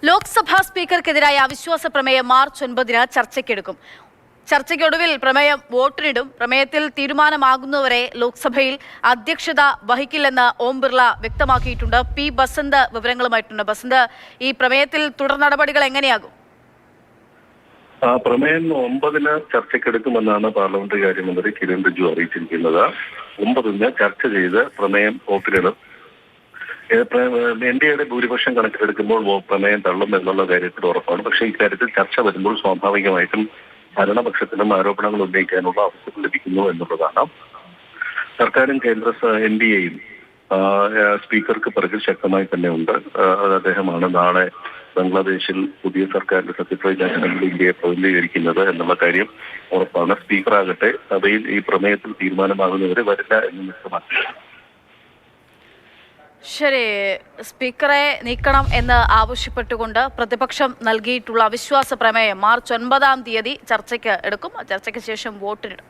ലോക്സഭാ സ്പീക്കർക്കെതിരായ അവിശ്വാസ പ്രമേയം മാർച്ച് 9 ചർച്ചയ്ക്കെടുക്കും. ചർച്ചയ്ക്കൊടുവിൽ പ്രമേയം വോട്ടിനിടും. പ്രമേയത്തിൽ തീരുമാനമാകുന്നവരെ ലോക്സഭയിൽ അധ്യക്ഷത വഹിക്കില്ലെന്ന് ഓം ബിർള വ്യക്തമാക്കിയിട്ടുണ്ട്. പി ബസന്ത് വിവരങ്ങളുമായിട്ടുണ്ട്. ബസന്ത്, ഈ പ്രമേയത്തിൽ തുടർ നടപടികൾ എങ്ങനെയാകും? പ്രമേയം 9 ചർച്ചയ്ക്കെടുക്കുമെന്നാണ് പാർലമെന്ററി കാര്യമന്ത്രി കിരൺ റിജ്ജു അറിയിച്ചിരിക്കുന്നത്. 9 ചർച്ച ചെയ്ത് പ്രമേയം വോട്ടിനിടും. എൻഡിഎയുടെ ഭൂരിപക്ഷം കണക്കിലെടുക്കുമ്പോൾ പ്രമേയം തള്ളും എന്നുള്ള കാര്യത്തിൽ ഉറപ്പാണ്. പക്ഷേ ഇക്കാര്യത്തിൽ ചർച്ച വരുമ്പോൾ സ്വാഭാവികമായിട്ടും ഭരണപക്ഷത്തിനും ആരോപണങ്ങൾ ഉന്നയിക്കാനുള്ള അവസരം ലഭിക്കുന്നു എന്നുള്ളതാണ്. സർക്കാരും കേന്ദ്ര എൻഡിഎയും സ്പീക്കർക്ക് പിറകിൽ ശക്തമായി തന്നെ ഉണ്ട്. അദ്ദേഹമാണ് നാളെ ബംഗ്ലാദേശിൽ പുതിയ സർക്കാരിന്റെ സെക്രട്ടറി ജനറൽ ഇന്ത്യയെ പ്രതിനിധീകരിക്കുന്നത് എന്നുള്ള കാര്യം ഉറപ്പാണ്. സ്പീക്കറാകട്ടെ സഭയിൽ ഈ പ്രമേയത്തിൽ തീരുമാനമാകുന്നവരെ വരില്ല എന്ന് വ്യക്തമാക്കി. ശരി, സ്പീക്കറെ നീക്കണം എന്ന് ആവശ്യപ്പെട്ടുകൊണ്ട് പ്രതിപക്ഷം നൽകിയിട്ടുള്ള അവിശ്വാസ പ്രമേയം മാർച്ച് 9 ചർച്ചയ്ക്ക് എടുക്കും. ചർച്ചയ്ക്ക് ശേഷം വോട്ടിനിടും.